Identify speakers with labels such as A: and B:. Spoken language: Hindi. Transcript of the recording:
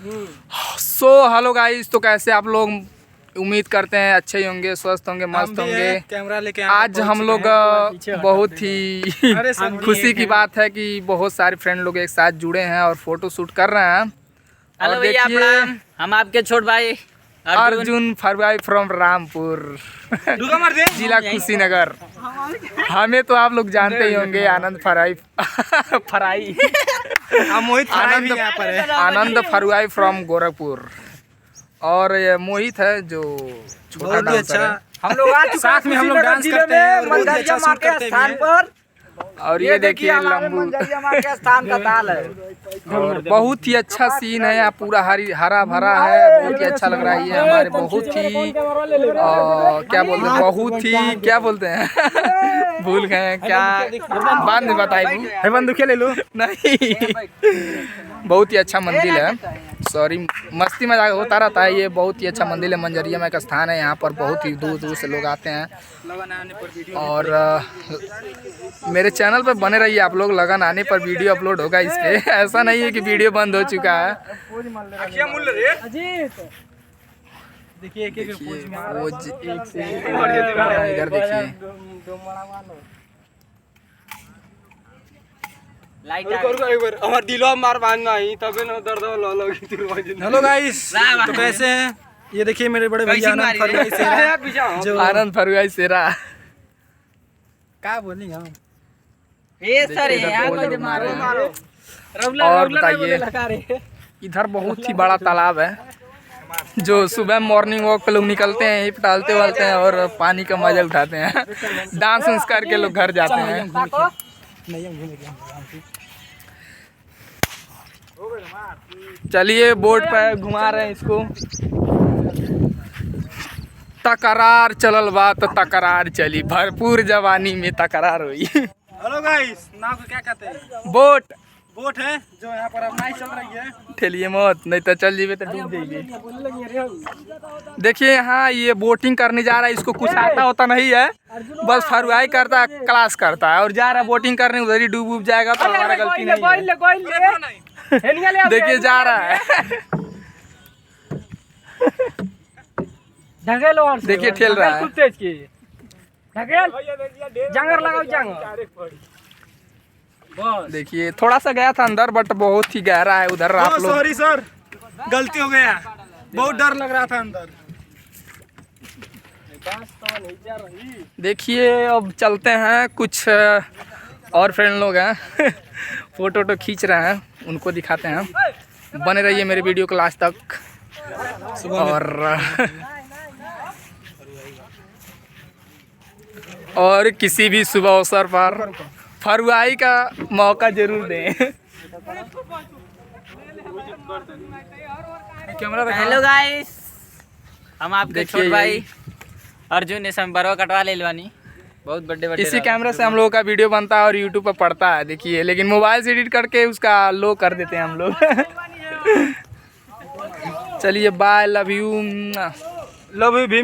A: सो हेलो गाइस, तो कैसे आप लोग? उम्मीद करते हैं अच्छे ही होंगे, स्वस्थ होंगे, मस्त होंगे।
B: कैमरा लेके
A: आज हम लोग बहुत ही खुशी की बात है कि बहुत सारे फ्रेंड लोग एक साथ जुड़े हैं और फोटो शूट कर रहे हैं।
C: हेलो भैया, प्रणाम। हम आपके छोट भाई
A: अर्जुन फरवाई फ्रॉम रामपुर, जिला कुशीनगर। हमें तो आप लोग जानते ही होंगे, आनंद फराई फराई
B: मोहित
A: आनंद फरवाई फ्रॉम गोरखपुर। और ये मोहित है जो छोटा डांसर है।
B: हम लोग साथ में हम लोग डांस करते हैं और बहुत अच्छा शूट करते हैं।
A: और ये देखिए लंबू
C: के स्थान का ताल है।
A: और बहुत ही अच्छा सीन है, यहाँ पूरा हरा भरा है, बहुत ही अच्छा लग रहा है। ये हमारे बहुत ही क्या बोलते हैं, बहुत ही क्या बोलते हैं भूल गए हैं क्या, बाद में बताइए।
B: बंदूकें ले लो।
A: नहीं, बहुत ही अच्छा मंदिर है। सॉरी, मस्ती मजाक होता रहता है। ये बहुत ही अच्छा मंदिर है, मंजरिया में एक स्थान है। यहाँ पर बहुत ही दूर दूर से लोग आते हैं। और मेरे चैनल पर बने रहिए आप लोग, लगन आने पर वीडियो अपलोड होगा इस पे। ऐसा नहीं है कि वीडियो बंद हो चुका है।
B: देखिए एक
A: एक से इधर देखिए।
B: हेलो गाइस, तो कैसे हैं? ये देखिए मेरे बड़े भैया आनंद फरवाई सेरा, जो
A: आनंद फरवाई सेरा
B: क्या बोली हम।
A: और बताइए, इधर बहुत ही बड़ा तालाब है जो सुबह मॉर्निंग वॉक पे लोग निकलते हैं, टहलते वलते हैं और पानी का मजा उठाते हैं। डांस वांस करके लोग घर जाते हैं। चलिए बोट पे घुमा रहे हैं इसको। तकरार चलल बा तो तकरार चली, भरपूर जवानी में तकरार हुई।
B: हेलो गाइस, नाव को क्या कहते हैं?
A: बोट
B: है जो यहाँ पर अब नाव चल रही है।
A: ठेलिए मत, नहीं तो चल जीवे तो डूब जाइए। देखिए यहाँ ये बोटिंग करने जा रहा है, इसको कुछ आता होता नहीं है, बस फरवाई करता है, क्लास करता है और जा रहा है बोटिंग करने। उधर ही डूब जाएगा तो हमारा गलती नहीं है। देखिए जा रहा है, देखिए ठेल रहा है। देखिए थोड़ा सा गया था अंदर, बट बहुत ही गहरा है उधर। आप लोग
B: सॉरी सर, गलती हो गया, बहुत डर लग रहा था अंदर।
A: देखिए अब चलते हैं, कुछ और फ्रेंड लोग हैं फोटो वोटो खींच रहे हैं, उनको दिखाते हैं। बने रहिए मेरे वीडियो को लास्ट तक। और किसी भी शुभ अवसर पर फरवाई का मौका जरूर दें।
C: हेलो गाइस, हम आपके छोट भाई अर्जुन ने संपर्क कटवा ले लवानी। बहुत बड़े
A: इसी कैमरे से हम लोगों का वीडियो बनता है और यूट्यूब पर पड़ता है। देखिए, लेकिन मोबाइल से एडिट करके उसका लो कर देते हैं हम लोग। चलिए बाय, लव यू भी।